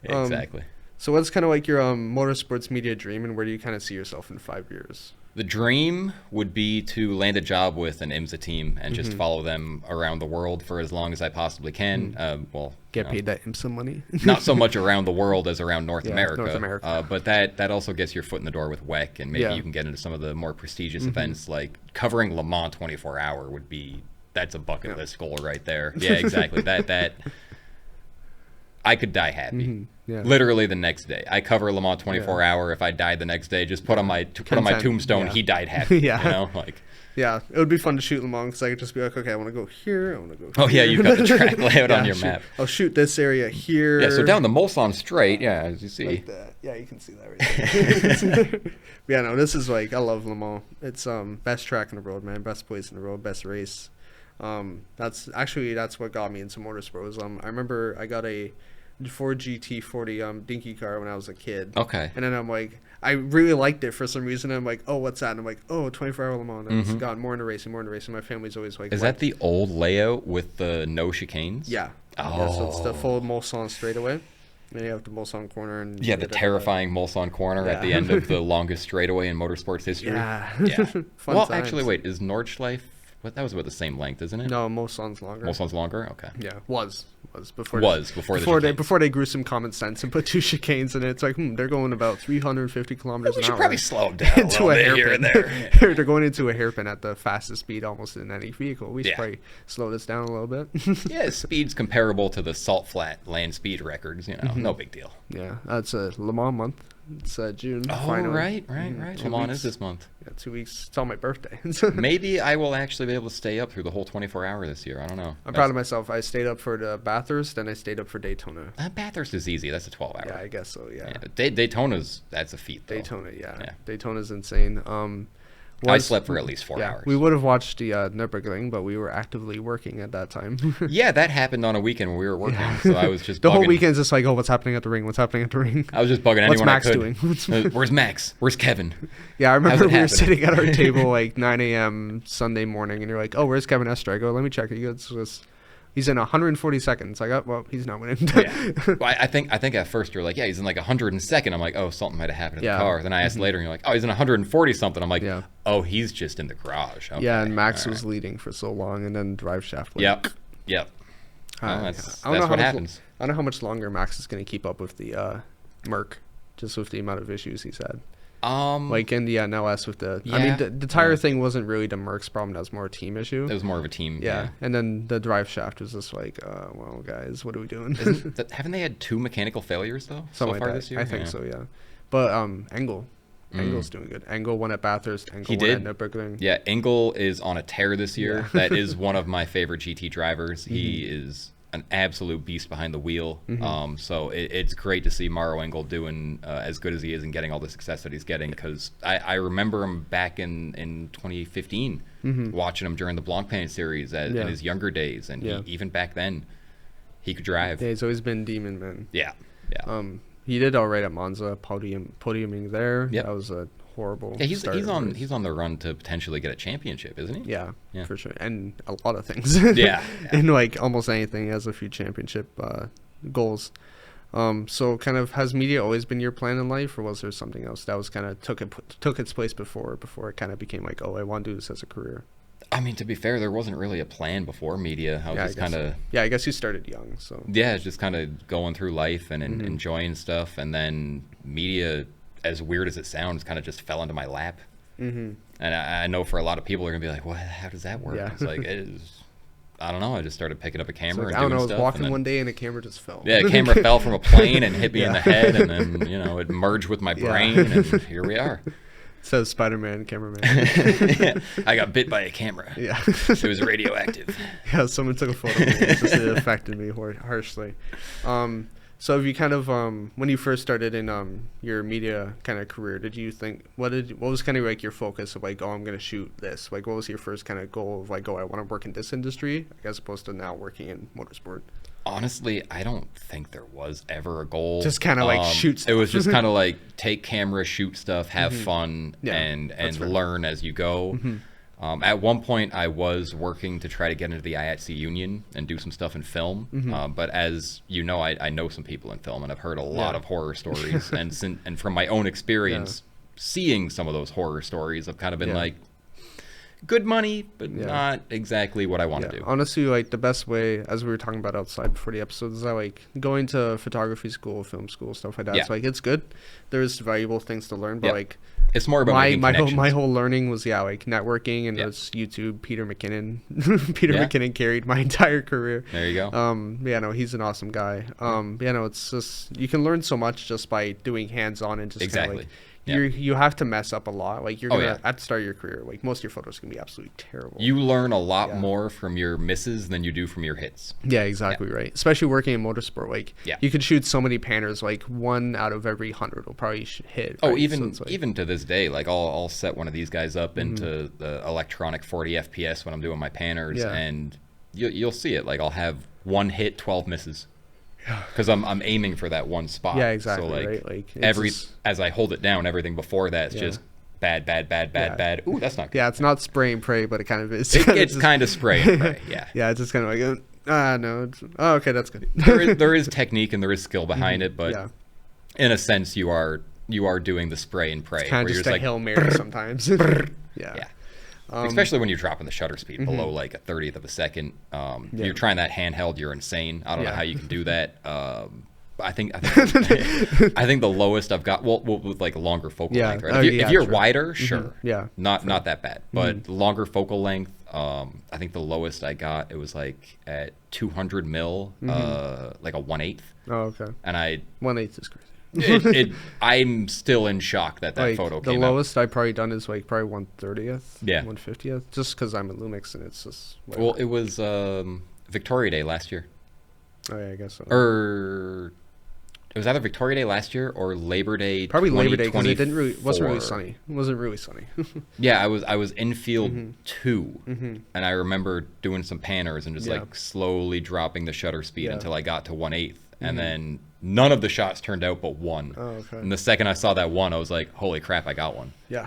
Exactly. So what's kind of like your motorsports media dream, and where do you kind of see yourself in 5 years? The dream would be to land a job with an IMSA team and just follow them around the world for as long as I possibly can. Get paid that IMSA money. Not so much around the world as around North America. North America. But that also gets your foot in the door with WEC, and maybe you can get into some of the more prestigious events, like covering Le Mans 24 hour would be, that's a bucket list goal right there. Yeah, exactly. that I could die happy. Yeah. Literally the next day. I cover Le Mans 24 hour. If I died the next day, just put on my tombstone, he died happy. Yeah. You know, like. Yeah, it would be fun to shoot Le Mans because I could just be like, okay, I want to go here, I want to go here. Oh, yeah, you've got the track layout on your map. I'll shoot this area here. Yeah, so down the Mulsanne Straight, as you see. Like that. Yeah, you can see that right there. Yeah, no, this is like, I love Le Mans. It's best track in the world, man. Best place in the world, best race. That's what got me into motorsports. I remember I got a Ford GT40 dinky car when I was a kid. Okay. And then I'm like, I really liked it for some reason. I'm like, oh, what's that? And I'm like, oh, 24-hour Le Mans. And it's gotten more into racing. My family's always like, is that the old layout with the no chicanes? Yeah. Oh. Yeah, so it's the full Mulsanne straightaway. And you have the Mulsanne corner. And yeah, the terrifying Mulsanne corner at the end of the longest straightaway in motorsports history. Yeah. Fun times. Actually, wait, is Nordschleife? That was about the same length, isn't it? No, Mulsanne's longer. Mulsanne's longer? Okay. Yeah, was before they grew some common sense and put 2 chicanes in it. It's like, they're going about 350 kilometers an hour. We should probably slow them down into a little bit here and there. They're going into a hairpin at the fastest speed almost in any vehicle. We should probably slow this down a little bit. Yeah, speed's comparable to the Salt Flat land speed records. No big deal. Yeah, that's a Le Mans month. It's June. Oh, finally. right. 2 How long weeks. is this month? Yeah, 2 weeks. It's on my birthday. Maybe I will actually be able to stay up through the whole 24-hour this year. I don't know. I'm proud of myself. I stayed up for the Bathurst, then I stayed up for Daytona. Bathurst is easy. That's a 12-hour. Yeah, I guess so. Yeah. Daytona's that's a feat, though. Daytona. Yeah. Daytona's insane. I slept for at least 4 hours. We would have watched the Nürburgring, but we were actively working at that time. Yeah, that happened on a weekend when we were working, so I was just the bugging. whole weekend's just like, oh, what's happening at the ring? What's happening at the ring? I was just bugging What's anyone Max I could. doing? Where's Max? Where's Kevin? Yeah, I remember How's it we were happening? sitting at our table like 9 a.m. Sunday morning, and you're like, oh, where's Kevin Estre? I go, let me check. He goes, he's in 140 seconds. Like, oh, well, he's not winning. Yeah. Well, I think at first you're like, yeah, he's in like 102nd. I'm like, oh, something might have happened in the car. Then I asked later, and you're like, oh, he's in 140 something. I'm like, oh, he's just in the garage. Okay. Yeah, and Max was leading for so long, and then drive shaft. Yep. Well, that's what happens. I don't know how much longer Max is going to keep up with the Merc, just with the amount of issues he's had. Like in the NLS with the, I mean, the tire thing wasn't really the Merc's problem. That was more a team issue. It was more of a team. Yeah. And then the drive shaft was just like, well, guys, what are we doing? Haven't they had 2 mechanical failures though so Something far like this year? I think so. Yeah. But Engel's doing good. Engel won at Bathurst. Engel won at Nürburgring. Yeah, Engel is on a tear this year. That is one of my favorite GT drivers. He is an absolute beast behind the wheel. So it's great to see Maro Engel doing as good as he is and getting all the success that he's getting, because I remember him back in 2015 watching him during the Blancpain series in his younger days, and even back then he could drive. Yeah, he's always been demon, man. Yeah. He did all right at Monza, podiuming there. Yep. That was a horrible. Yeah, he's on the run to potentially get a championship, isn't he? Yeah, for sure, and a lot of things. Yeah. And like almost anything, he has a few championship goals. So kind of, has media always been your plan in life, or was there something else that was kind of took its place before it kind of became like, oh, I want to do this as a career? I mean, to be fair, there wasn't really a plan before media. I was just kind of... Yeah, I guess you started young, so... Yeah, just kind of going through life and enjoying stuff, and then media, as weird as it sounds, kind of just fell into my lap. And I know for a lot of people, they're going to be like, "What? How does that work?" Yeah. It's like, I don't know. I just started picking up a camera and I don't doing know, stuff. I was walking one day and a camera just fell. Yeah, a camera fell from a plane and hit me in the head, and then, it merged with my brain, and here we are. Says Spider-Man cameraman. Yeah, I got bit by a camera. Yeah. It was radioactive. Yeah, someone took a photo of me. It affected me harshly. So have you kind of, when you first started in your media kind of career, did you think, what was kind of like your focus of like, oh, I'm going to shoot this? Like, what was your first kind of goal of like, oh, I want to work in this industry as opposed to now working in motorsport? Honestly, I don't think there was ever a goal. Just kind of like shoot stuff. It was just kind of like take camera, shoot stuff, have fun, and learn as you go. At one point, I was working to try to get into the IATSE union and do some stuff in film. But as you know, I know some people in film, and I've heard a lot of horror stories. and from my own experience, seeing some of those horror stories, I've kind of been like, good money, but not exactly what I want to do. Honestly, like the best way, as we were talking about outside before the episode, is that like going to photography school, film school, stuff like that. It's like, it's good. There's valuable things to learn, but like it's more about my whole learning was like networking, and it was YouTube. Peter McKinnon. McKinnon carried my entire career. There you go. He's an awesome guy. It's just, you can learn so much just by doing hands-on and just exactly. Kinda, like, you have to mess up a lot. Like you're gonna at the start of your career, like most of your photos can be absolutely terrible. You learn a lot more from your misses than you do from your hits. Yeah, exactly right. Especially working in motorsport, like you could shoot so many panners, like 1 out of every 100 will probably hit. Oh, right? even to this day, like I'll set one of these guys up into the electronic 40 FPS when I'm doing my panners, and you'll see it. Like I'll have 1 hit, 12 misses. Because I'm aiming for that one spot. Yeah, exactly. So like, right? Like as I hold it down, everything before that's just bad. Ooh, that's not good. Yeah, it's not spray and pray, but it kind of is. It's kind of spray and pray. Yeah. Yeah, it's just kind of like, no. Okay, that's good. there is technique and there is skill behind it, but in a sense, you are doing the spray and pray. It's kind of just a like, Hail Mary sometimes. Yeah. Especially when you're dropping the shutter speed below like a 30th of a second. You're trying that handheld, you're insane. I don't know how you can do that. I think I think the lowest I've got, well with like a longer focal length. Right? If you're wider, sure. Yeah. Not that bad, but longer focal length. I think the lowest I got, it was like at 200 mil, like a 1/8. Oh, okay. And 1/8 is crazy. I'm still in shock that like photo the came out. lowest I've probably done is like probably 1/30th, Yeah. 1/50th, just because I'm at Lumix and it's just whatever. Well, it was Victoria Day last year. Oh yeah, I guess so. Or it was either Victoria Day last year or Labor Day. Probably Labor Day because it wasn't really 2024. sunny. It wasn't really sunny. Yeah, I was in field Mm-hmm. 2, and I remember doing some panners and just Yeah. like slowly dropping the shutter speed Yeah. until I got to 1/8, and then none of the shots turned out but one. Oh, okay. And the second I saw that one, I was like, "Holy crap, I got one!" Yeah,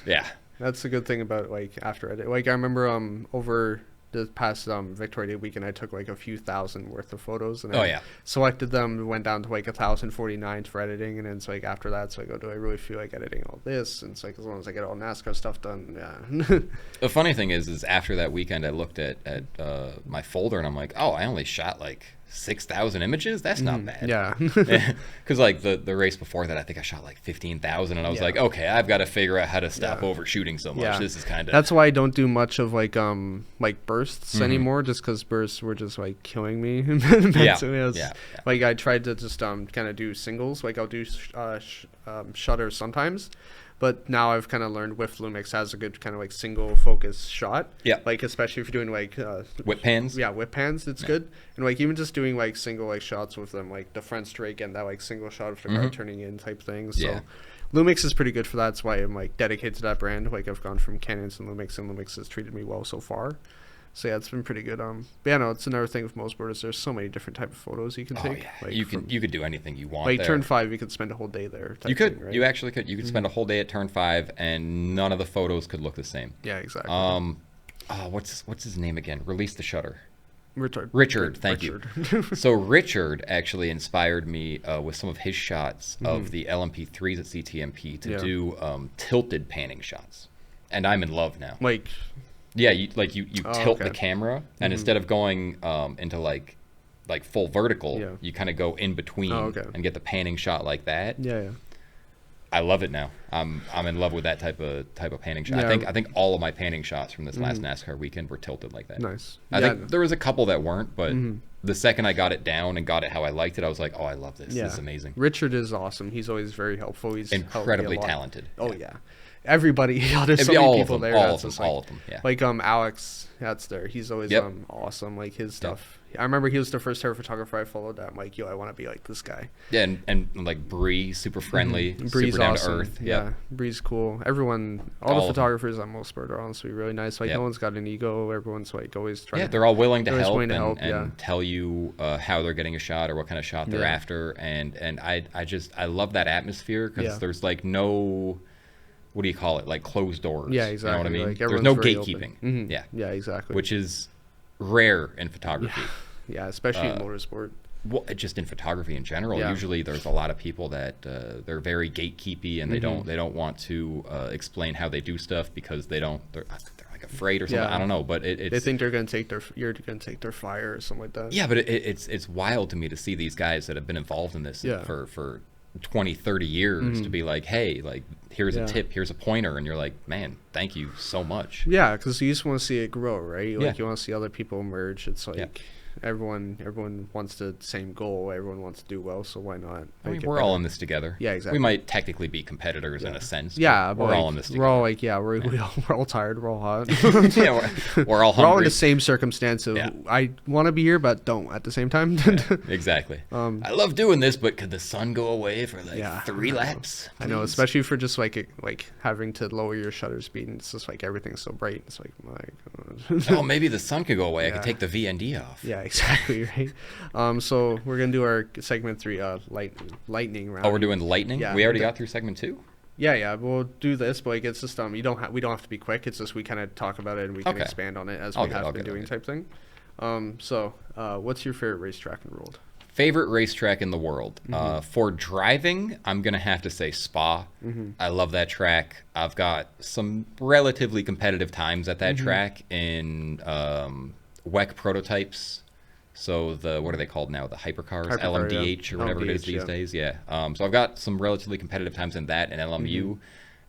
Yeah, that's the good thing about like after edit. Like I remember over the past Victoria Day weekend, I took like a few thousand worth of photos, and Oh, I yeah. selected them, went down to like 1,049 for editing, and then it's like after that, so I go, do I really feel like editing all this? And it's like as long as I get all NASCAR stuff done, yeah. the funny thing is after that weekend, I looked at my folder and I'm like, "Oh, I only shot like 6,000 images. That's not bad." Yeah. Because like the race before that, I think I shot like 15,000, and I was Yeah. like, "Okay, I've got to figure out how to stop Yeah. overshooting so much. Yeah. This is kind of." That's why I don't do much of like bursts anymore, just because bursts were just like killing me. mentally. It was- yeah. Like I tried to just kind of do singles. Like I'll do shutter sometimes, but now I've kind of learned with Lumix has a good kind of like single focus shot. Yeah. Like especially if you're doing like Whip pans. yeah, whip pans, it's good. And like even just doing like single like shots with them, like the front straight and that like single shot of the car turning in type thing. So Yeah. Lumix is pretty good for that. That's why I'm like dedicated to that brand. Like I've gone from Canons and Lumix has treated me well so far. So yeah, it's been pretty good. But yeah, no, it's another thing with most boarders. There's so many different type of photos you can Oh take. yeah, Like you could do anything you want. like there. turn 5, you could spend a whole day there. Type You could. thing, right? You actually could. You could spend a whole day at turn 5, and none of the photos could look the same. Yeah, exactly. Oh, what's his name again? Release the shutter. Richard. Thank you. So Richard actually inspired me with some of his shots of the LMP3s at CTMP to Yeah. do tilted panning shots, and I'm in love now. Like Yeah, you tilt the okay. camera, and instead of going into like full vertical, Yeah. you kind of go in between Oh, okay. and get the panning shot like that. yeah. I love it now. I'm in love with that type of panning shot. Yeah. I think all of my panning shots from this last NASCAR weekend were tilted like that. Nice. I Yeah. think there was a couple that weren't, but the second I got it down and got it how I liked it, I was like, "Oh, I love this. Yeah. This is amazing." Richard is awesome. He's always very helpful. He's helped me a Incredibly lot. talented. Oh yeah. Everybody, there's so all many of people them, there. all that's of them, just all of them. Yeah. Like Alex, that's there. He's always Yep. awesome. Like his stuff. I remember he was the first ever photographer I followed. That I'm like, yo, I want to be like this guy. Yeah, and like Bree, super friendly, Bree's super down awesome. to earth. Yeah, Yep. Bree's cool. Everyone, all All the of them. photographers on most sport are honestly really nice. Like Yep. no one's got an ego. Everyone's like always trying. Yeah, to they're all willing to always help, willing to and, help, and yeah. tell you how they're getting a shot or what kind of shot they're Yeah. after, and I love that atmosphere because Yeah. there's like no, what do you call it, like closed doors. Yeah, You know exactly. what I mean? Like, there's everyone's no very gatekeeping. open. Yeah, Yeah, exactly. which is rare in photography. Yeah, especially in motorsport. Well, just in photography in general. Yeah. Usually, there's a lot of people that they're very gatekeepy, and they don't want to explain how they do stuff because they're like afraid or something. Yeah. I don't know, but it's They think they're gonna take you're gonna take their fire or something like that. yeah, but it's wild to me to see these guys that have been involved in this Yeah. for 20, 30 years to be like, hey, like here's Yeah. a tip, here's a pointer, and you're like, man, thank you so much. Yeah, because you just want to see it grow, right? Like Yeah. you want to see other people emerge. It's like Yeah. everyone wants the same goal. Everyone wants to do well, so why not? I mean, make it we're better? all in this together. Yeah, exactly. We might technically be competitors in a sense. but Yeah, but we're all like, in this we're together. all like, yeah, we're all tired. We're all hot. yeah, we're all We're all in hungry. the same circumstance of Yeah. I want to be here, but don't at the same time. Exactly. I love doing this, but could the sun go away for like Yeah. 3 laps? I know, please? especially for just like having to lower your shutter speed, and it's just like everything's so bright. It's like my God. Oh, maybe the sun could go away. I Yeah. could take the VND off. Yeah, exactly right. So we're gonna do our segment 3, lightning round. Oh, we're doing lightning. Yeah. We already got through segment 2. Yeah, we'll do this, but like it's just we don't have to be quick. It's just we kind of talk about it and we can Okay. expand on it as All we good, have all been good, all doing good. type thing. What's your favorite racetrack in the world? Favorite racetrack in the world. Mm-hmm. For driving, I'm going to have to say Spa. Mm-hmm. I love that track. I've got some relatively competitive times at Mm-hmm. that track in WEC prototypes. So what are they called now? The hypercars, Hypercar, LMDH yeah. or whatever it is LMDH, these yeah. days. Yeah. So I've got some relatively competitive times in that and LMU. Mm-hmm.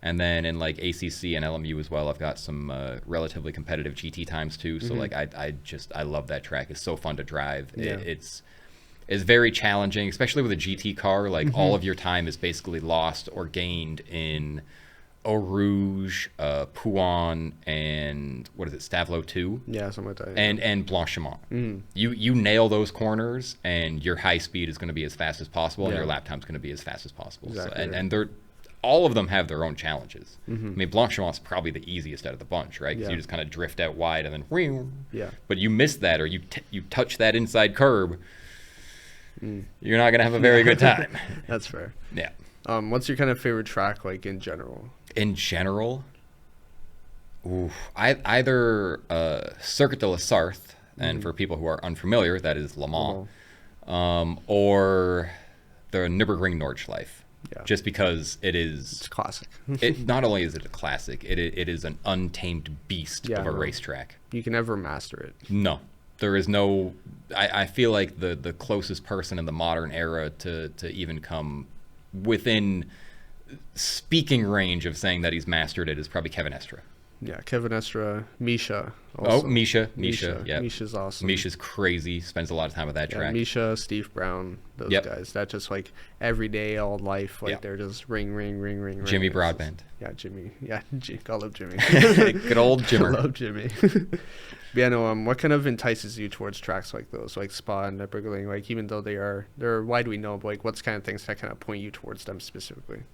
And then in like ACC and LMU as well, I've got some relatively competitive GT times too. So like I love that track. It's so fun to drive. Yeah. is very challenging, especially with a GT car. Like all of your time is basically lost or gained in Eau Rouge, Pouin, and what is it, Stavelot 2? Yeah, something like that. Yeah. And Blanchiment. You nail those corners, and your high speed is going to be as fast as possible, and your lap time is going to be as fast as possible. Exactly. So, and they're all of them have their own challenges. I mean, Blanchiment's probably the easiest out of the bunch, right? Because you just kind of drift out wide and then whew. Yeah. But you miss that, or you touch that inside curb, you're not going to have a very good time. That's fair. Yeah. What's your kind of favorite track, like, in general? In general, either Circuit de la Sarthe, and for people who are unfamiliar, that is Le Mans, or the Nürburgring Nordschleife. Yeah. Just because It's classic. it not only is it a classic, it is an untamed beast of a racetrack. You can never master it. No, there is no. I feel like the closest person in the modern era to even come within speaking range of saying that he's mastered it is probably Kevin Estre. Yeah, Kevin Estre, Misha. Also. Oh, Misha, yeah. Misha's awesome. Misha's crazy. Spends a lot of time with that track. Misha, Steve Brown, those guys. That just like every day, all life, like they're just ring. Jimmy Broadbent. Jimmy. Yeah, I love Jimmy. Good old Jimmer. I love Jimmy. But yeah, no. What kind of entices you towards tracks like those, like Spa and Nürburgring? Like, even though they're widely known, but like, what's kind of things that kind of point you towards them specifically?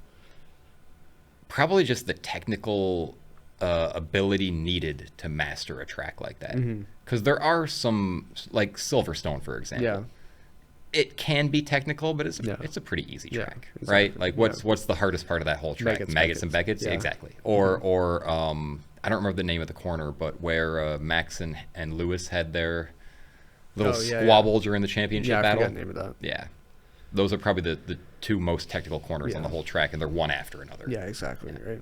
Probably just the technical ability needed to master a track like that. Because there are some, like Silverstone, for example. Yeah. It can be technical, but it's a pretty easy track, exactly. Right? Like, what's the hardest part of that whole track? Maggots and Beckett's? Yeah. Exactly. Or I don't remember the name of the corner, but where Max and Lewis had their little squabble during the championship battle. I forgot the name of that. Yeah. Those are probably the two most technical corners on the whole track, and they're one after another. Yeah, exactly. Right.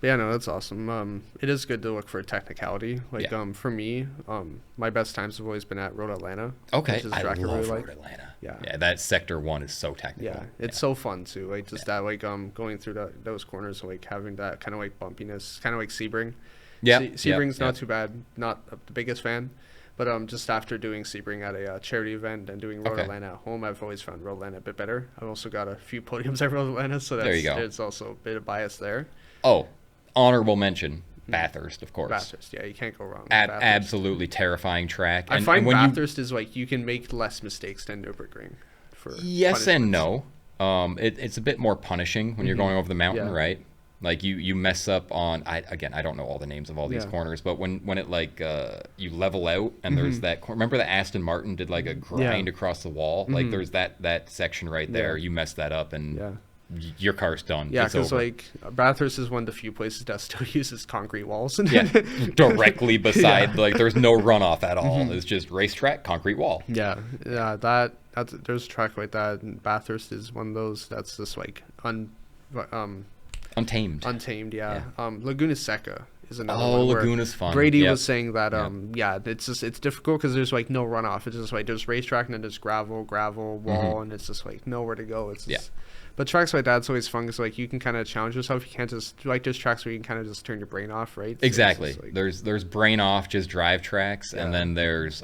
Yeah, no, that's awesome. It is good to look for technicality. Like, for me, my best times have always been at Road Atlanta. Okay, which is I love Road Atlanta. Yeah, that sector 1 is so technical. Yeah, it's so fun too. Like, just that, like, going through those corners, like having that kind of like bumpiness, kind of like Sebring. Yeah, Sebring's not too bad. Not the biggest fan, but just after doing Sebring at a charity event and doing Road Atlanta at home, I've always found Road Atlanta a bit better. I've also got a few podiums at Road Atlanta, so there you go. There's also a bit of bias there. Oh. Honorable mention, Bathurst, of course. Bathurst, yeah, you can't go wrong. Absolutely terrifying track. I find Bathurst is like you can make less mistakes than Nürburgring. Yes and no. It's a bit more punishing when you're going over the mountain, right? Like you mess up on. I don't know all the names of all these corners, but when it like you level out and there's that. Remember that Aston Martin did like a grind across the wall. Like there's that section right there. You mess that up and. Your car's done. Yeah, because like Bathurst is one of the few places that still uses concrete walls. Directly beside, like there's no runoff at all. It's just racetrack, concrete wall. Yeah. There's a track like that. And Bathurst is one of those that's just like untamed. Untamed, yeah. Laguna Seca is another one. Oh, Laguna's fun. Brady was saying that it's difficult because there's like no runoff. It's just like there's racetrack and then there's gravel, wall, and it's just like nowhere to go. It's just, but tracks like that's always fun because like you can kind of challenge yourself. You can't just like there's tracks where you can kind of just turn your brain off, right? So exactly. Like, there's brain off, just drive tracks, and then there's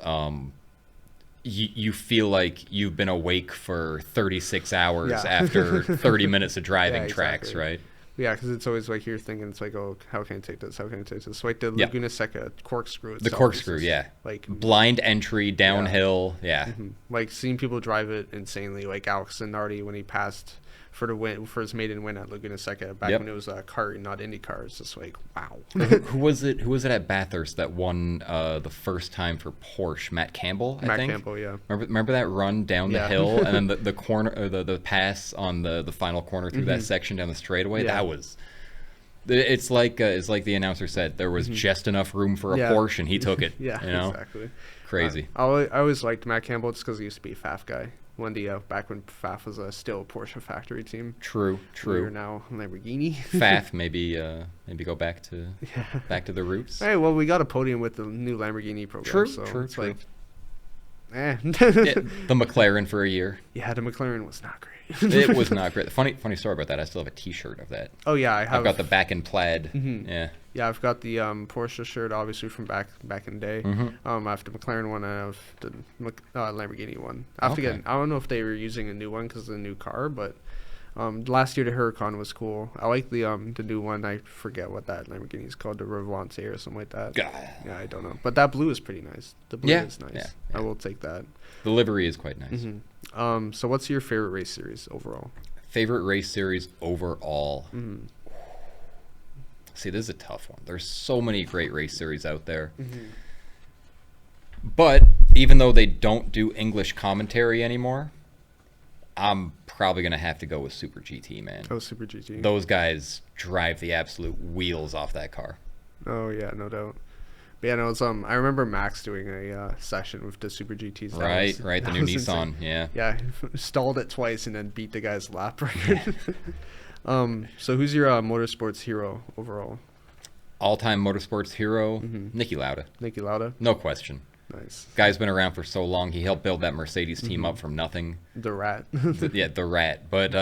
you feel like you've been awake for 36 hours after 30 minutes of driving tracks, right? Yeah, because it's always like you're thinking, it's like, oh, how can I take this? How can I take this? So like the Laguna Seca corkscrew. The corkscrew, like blind entry downhill, Like seeing people drive it insanely, like Alex Zanardi when he passed for the win for his maiden win at Laguna Seca back when it was a kart and not IndyCar. It's just like wow. Who was it? Who was it at Bathurst that won the first time for Porsche? Matt Campbell, I think. Matt Campbell, yeah. Remember that run down the hill and then the corner or the pass on the final corner through that section down the straightaway. That was. It's like the announcer said, there was just enough room for a Porsche and he took it. Exactly. Crazy. I always liked Matt Campbell just because he used to be a FAF guy. Back when FAF was still a Porsche factory team. True. We're now Lamborghini. FAF, maybe go back to the roots. Hey, well, we got a podium with the new Lamborghini program. True. Like, the McLaren for a year. Yeah, the McLaren was not great. It was not great. Funny story about that. I still have a T-shirt of that. Oh yeah, I've got the back in plaid. Yeah, I've got the Porsche shirt, obviously from back in the day. I have the McLaren one. I have the Lamborghini one. I have to get. I don't know if they were using a new one because of the new car, but last year the Huracan was cool. I like the new one. I forget what that Lamborghini is called, the Revante or something like that. Yeah, I don't know, but that blue is pretty nice. The blue is nice. Yeah. I will take that. The livery is quite nice. So what's your favorite race series overall? Favorite race series overall. See, this is a tough one. There's so many great race series out there. But even though they don't do English commentary anymore, I'm probably going to have to go with Super GT, man. Oh, Super GT. Those guys drive the absolute wheels off that car. Oh, yeah, no doubt. But yeah, no, it's, I remember Max doing a session with the Super GTs. Right, the new Nissan, insane. Yeah, stalled it twice and then beat the guy's lap record. So who's your motorsports hero overall? All-time motorsports hero, Niki Lauda. Niki Lauda? No question. Nice. Guy's been around for so long. He helped build that Mercedes team up from nothing. The Rat. The Rat. But,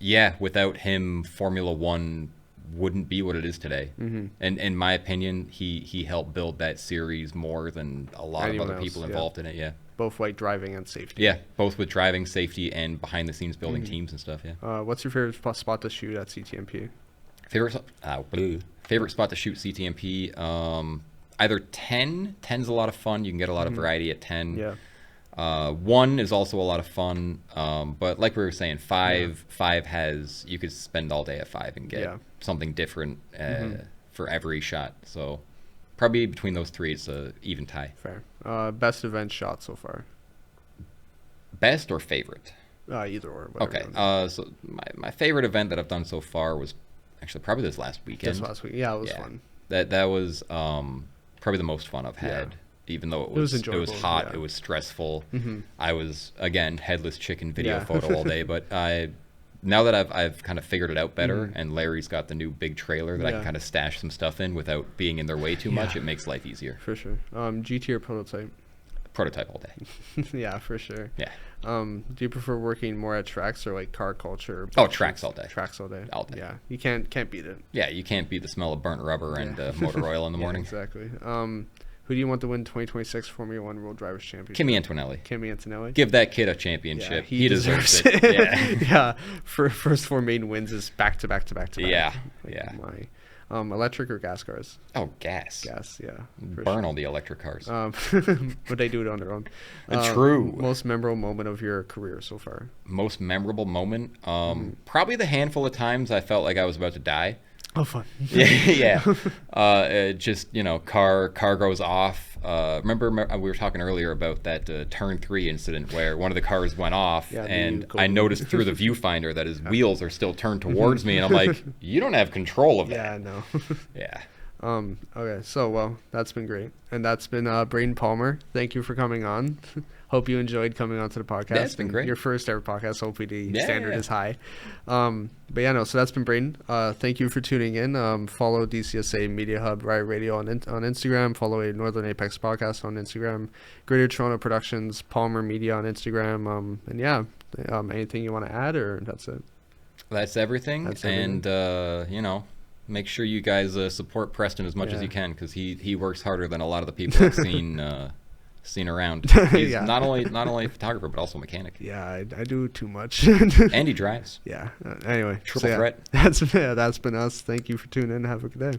yeah, without him, Formula One wouldn't be what it is today. And in my opinion, he helped build that series more than a lot of other people involved in it, yeah. Both like driving and safety. Yeah, both with driving, safety, and behind the scenes building teams and stuff, yeah. What's your favorite spot to shoot at CTMP? Favorite spot to shoot CTMP? Either 10. 10's a lot of fun. You can get a lot of variety at 10. Yeah. 1 is also a lot of fun. But like we were saying, 5 has, you could spend all day at 5 and get something different for every shot. So probably between those 3, it's a even tie. Fair. Best event shot so far? Best or favorite? Either or. Okay. So my favorite event that I've done so far was actually probably this last weekend. Yeah, it was fun. That was probably the most fun I've had. Even though it was hot, it was stressful. I was, again, headless chicken video photo all day. But now that I've kind of figured it out better, and Larry's got the new big trailer that I can kind of stash some stuff in without being in their way too much, it makes life easier. For sure. GT or prototype? Prototype all day. Yeah, for sure. Yeah. Do you prefer working more at tracks or like car culture? Oh, tracks all day. Tracks all day. All day. Yeah, you can't beat it. Yeah, you can't beat the smell of burnt rubber and motor oil in the morning. Exactly. Who do you want to win 2026 Formula One World Drivers' Championship? Kimi Antonelli. Give that kid a championship. Yeah, he deserves it. Yeah. First 4 main wins is back to back. Yeah. Electric or gas cars? Oh, gas. Gas, yeah. Burn all the electric cars. But they do it on their own. True. Most memorable moment of your career so far? Most memorable moment? Probably the handful of times I felt like I was about to die. Oh, fun. Yeah. Just, car goes off. Remember we were talking earlier about that turn 3 incident where one of the cars went off, and I noticed through the viewfinder that his wheels are still turned towards me, and I'm like, you don't have control of that. Yeah, I know. Yeah. Okay, so, well, that's been great. And that's been Braeden Palmer. Thank you for coming on. Hope you enjoyed coming onto the podcast. Yeah, it's been great. Your first ever podcast. Hopefully the standard is high. But yeah, no, so that's been Braeden. Thank you for tuning in. Follow DCSA Media Hub Riot Radio on Instagram. Follow a Northern Apex Podcast on Instagram. Greater Toronto Productions, Palmer Media on Instagram. And yeah, anything you want to add, or that's it? That's everything. And, make sure you guys support Preston as much as you can, because he works harder than a lot of the people I've seen around. He's not only a photographer but also a mechanic. Yeah, I do too much. And he drives. Yeah. Anyway, triple threat. That's been us. Thank you for tuning in. Have a good day.